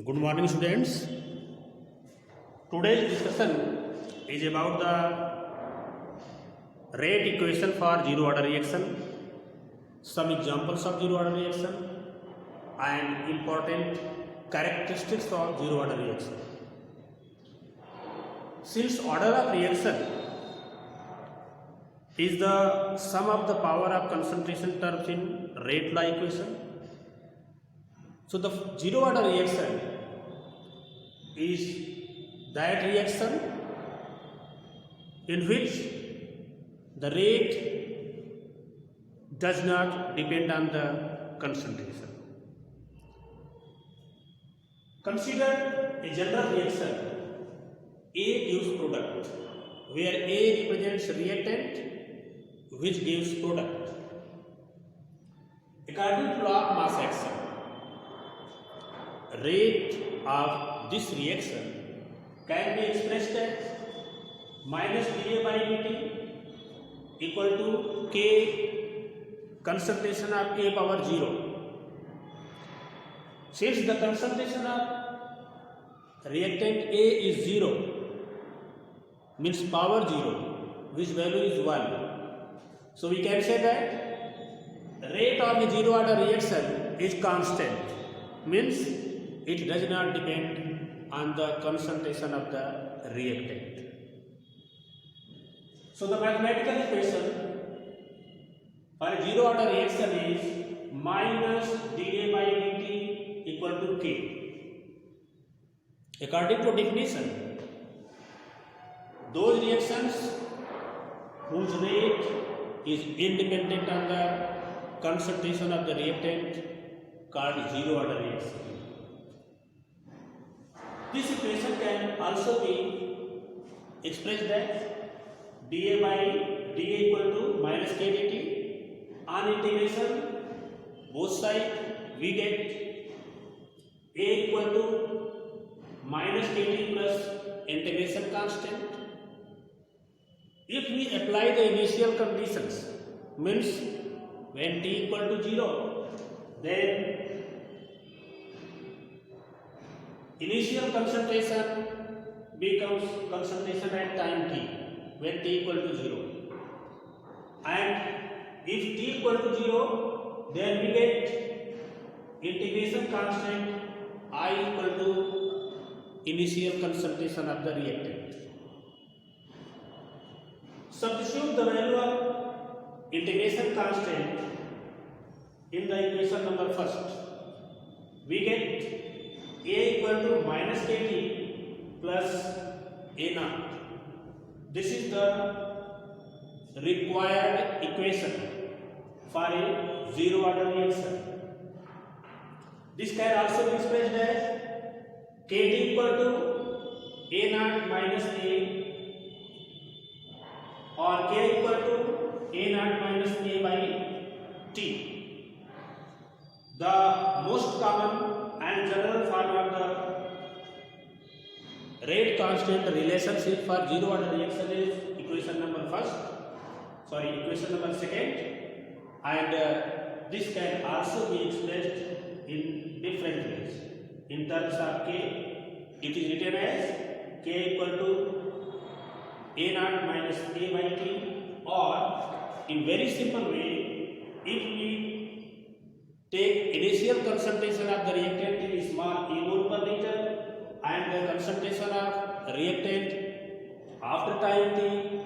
Good morning, students. Today's discussion is about the rate equation for zero order reaction, some examples of zero order reaction, and important characteristics of zero order reaction. Since order of reaction is the sum of the power of concentration terms in rate law equation, so the zero order reaction is that reaction in which the rate does not depend on the concentration. Consider a general reaction. A gives product, where A represents reactant which gives product. According to law of mass action, rate of this reaction can be expressed as minus dA by dt equal to K concentration of A power 0. Since the concentration of reactant A is 0, means power 0, which value is 1. So we can say that rate of a zero order reaction is constant, means it does not depend on the concentration of the reactant. So the mathematical equation for a zero order reaction is minus dA by dt equal to K. According to definition, those reactions whose rate is independent on the concentration of the reactant called zero order reaction. This equation can also be expressed as dA by dA equal to minus K dt. On integration, both sides we get A equal to minus Kt plus integration constant. If we apply the initial conditions, means when t equal to 0, then initial concentration becomes concentration at time t when t equal to 0, and if t equal to 0, then we get integration constant I equal to initial concentration of the reactant. Substitute the value of integration constant in the equation number first. We get A equal to minus Kt plus A naught. This is the required equation for a zero order reaction. This can also be expressed as Kt equal to A naught minus A, or K equal to A naught minus A by T. The most common and general form of the rate constant relationship for zero order reaction is equation number second, and this can also be expressed in different ways. In terms of K, it is written as K equal to A naught minus A by T, or in very simple way, if we take initial concentration of the reactant is small a mole per liter and the concentration of reactant after time t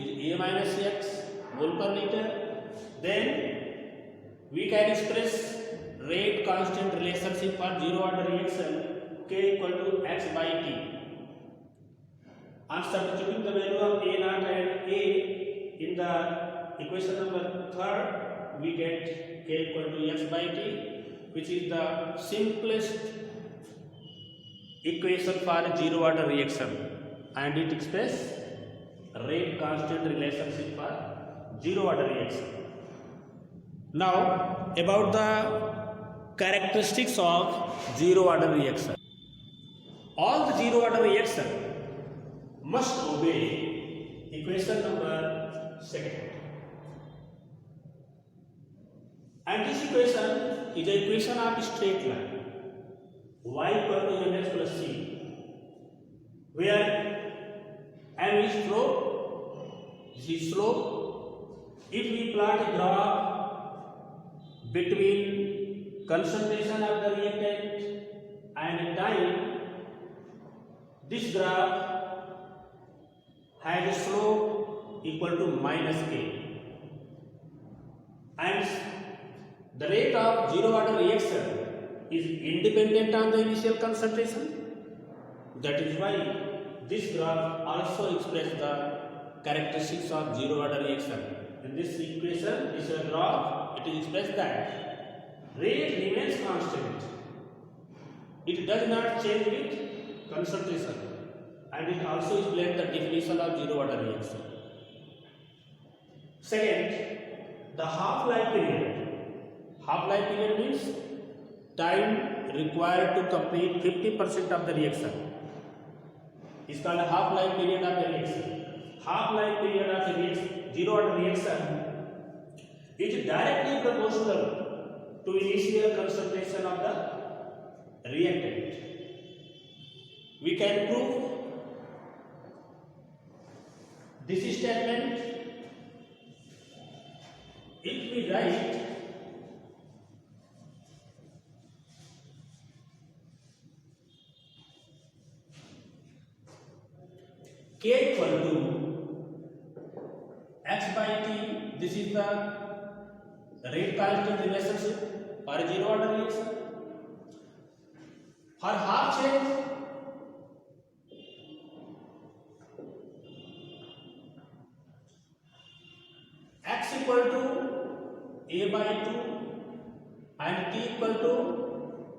is A minus X mole per liter, then we can express rate constant relationship for zero order reaction K equal to X by T. On substituting the value of A naught and A in the equation number third, we get K equal to X by T, which is the simplest equation for zero order reaction, and it expresses rate constant relationship for zero order reaction. Now about the characteristics of zero order reaction. All the zero order reaction must obey equation number second. And this equation is an equation of straight line. Y equal to mx plus where m is slope, this is slope. If we plot a graph between concentration of the reactant and time, this graph has a slope equal to minus k, and the rate of zero order reaction is independent on the initial concentration. That is why this graph also expresses the characteristics of zero order reaction. In this equation, this graph, it is expressed that rate remains constant. It does not change with concentration, and it also explains the definition of zero order reaction. Second, the half-life period. Half-life period means time required to complete 50% of the reaction. Is called a half-life period of the reaction. Half-life period of the reaction, zero order reaction, is directly proportional to initial concentration of the reactant. We can prove this statement if we write K equal to x by t. This is the rate constant relationship for zero order reaction. For half change, x equal to a by 2 and t equal to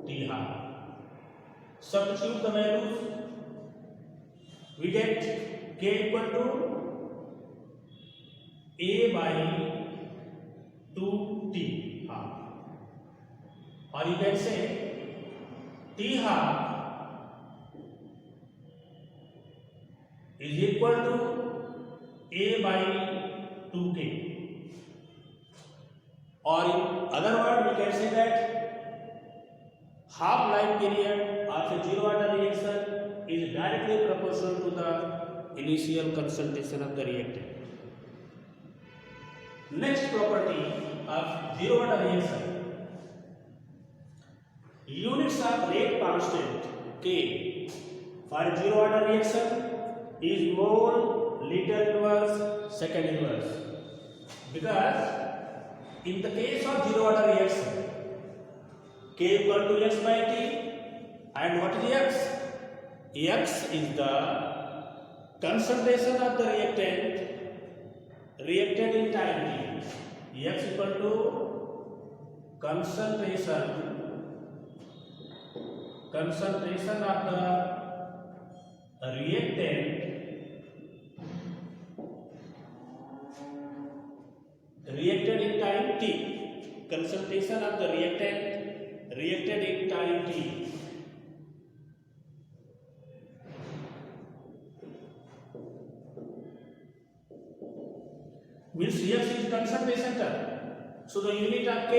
t half. Substitute the values. We get k equal to a by 2t half, or you can say t half is equal to a by 2k, or in other words we can say that half life period of a zero order reaction is directly proportional to the initial concentration of the reactant. Next property of zero order reaction, units of rate constant K for zero order reaction is mole liter inverse second inverse, because in the case of zero order reaction K equal to x by t, and what is x? X is the concentration of the reactant in time t. X equal to concentration of the reactant in time t. Concentration of the reactant in time t. Means X is concentration term. So the unit of K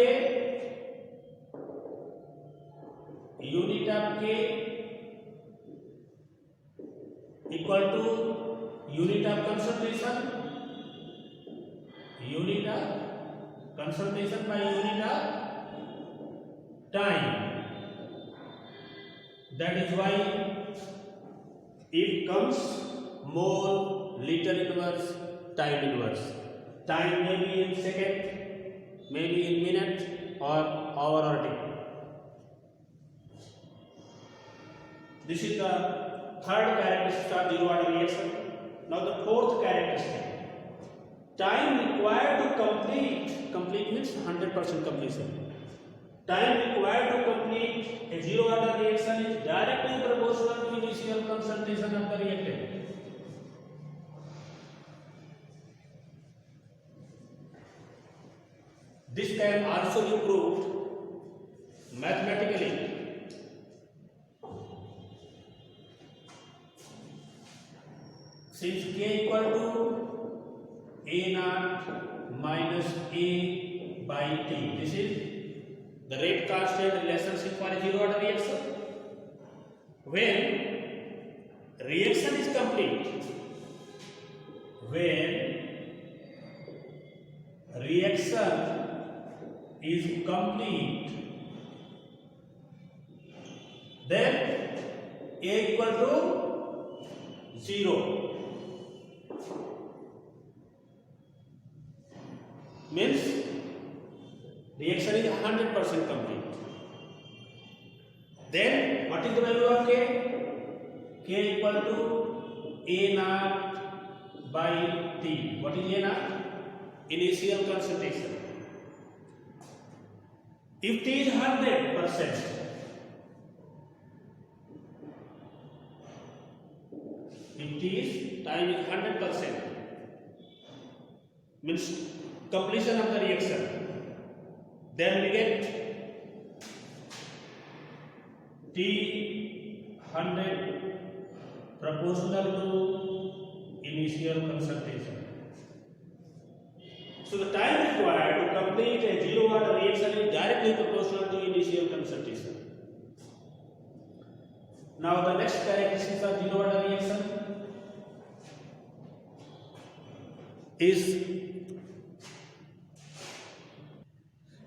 equal to unit of concentration by unit of time. That is why it comes mole liter inverse time inverse. Time may be in second, maybe in minute or hour or day. This is the third characteristic of zero order reaction. Now the fourth characteristic, time required to complete means 100% completion. Time required to complete a zero order reaction is directly proportional to initial concentration of the reactant. This can also be proved mathematically. Since k equal to a naught minus a by t, this is the rate constant relationship for a zero order reaction. When reaction is complete when reaction is complete, then A equal to 0. Means reaction is 100% complete. Then what is the value of K? K equal to A naught by T. What is A naught? Initial concentration. If T is 100%, if T is time is 100%, means completion of the reaction, then we get T 100 proportional to initial concentration. So the time required to complete a zero order reaction is directly proportional to initial concentration. Now the next characteristic of zero order reaction is,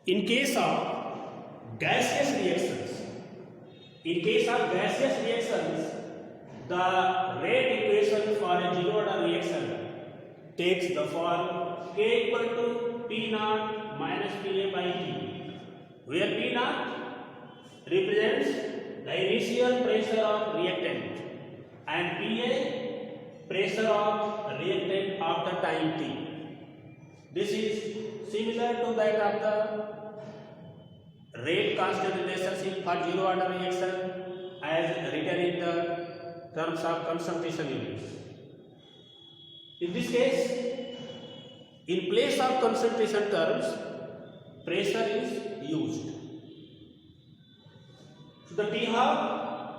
in case of gaseous reactions, the rate equation for a zero order reaction takes the form K equal to P naught minus PA by T, where P naught represents the initial pressure of reactant and PA pressure of reactant after time T. This is similar to that of the rate constant relationship for zero order reaction as written in the terms of concentration units. In this case, in place of concentration terms, pressure is used. So the T half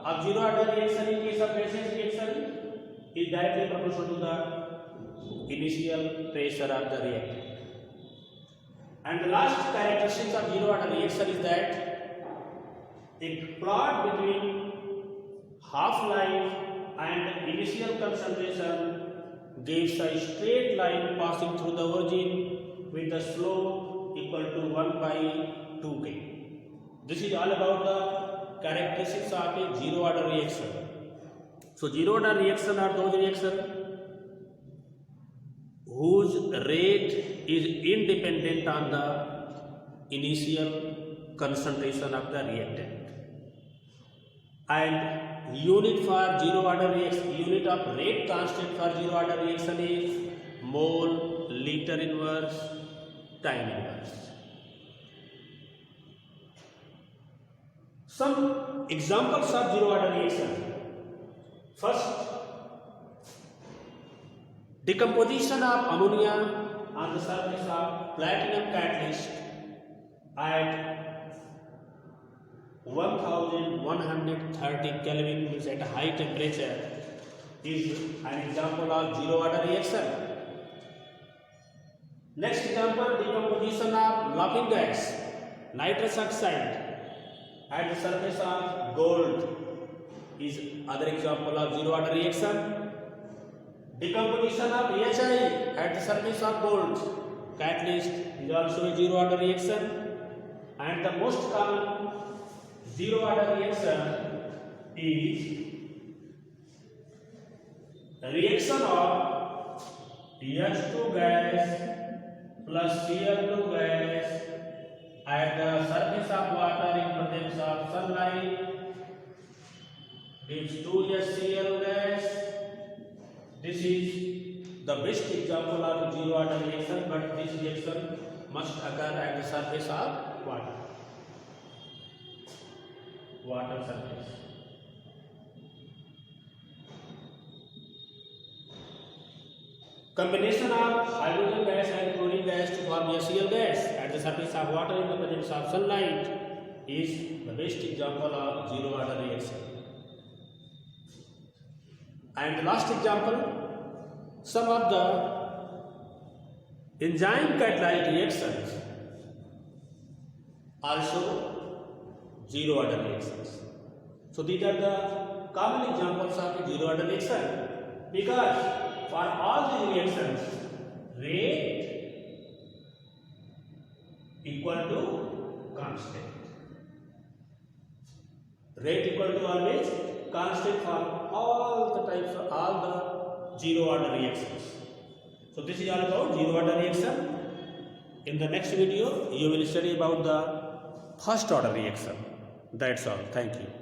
of zero order reaction in case of gaseous reaction is directly proportional to the initial pressure of the reactant. And the last characteristic of zero order reaction is that a plot between half-life and initial concentration gives a straight line passing through the origin with the slope equal to 1 by 2k. This is all about the characteristics of a zero order reaction. So zero order reaction are those reactions whose rate is independent on the initial concentration of the reactant. And unit for zero order reaction, unit of rate constant for zero order reaction is mole, liter inverse, time inverse. Some examples of zero order reaction. First, decomposition of ammonia on the surface of platinum catalyst at 1130 Kelvin, means at high temperature, is an example of zero order reaction. Next example, decomposition of laughing gas, nitrous oxide, at the surface of gold is other example of zero order reaction. Decomposition of AHI at the surface of gold catalyst is also a zero order reaction. And the most common zero order reaction is the reaction of H2 gas plus Cl2 gas at the surface of water in presence of sunlight gives 2HCl gas. This is the best example of zero order reaction, but this reaction must occur at the surface of water surface. Combination of hydrogen gas and chlorine gas to form HCl gas at the surface of water in the presence of sunlight is the best example of zero order reaction. And the last example, some of the enzyme catalyzed reactions also zero order reactions. So these are the common examples of zero order reaction, because for all these reactions rate equal to constant. Rate equal to always constant for all the types of all the zero order reactions. So this is all about zero order reaction. In the next video you will study about the first order reaction. That's all. Thank you.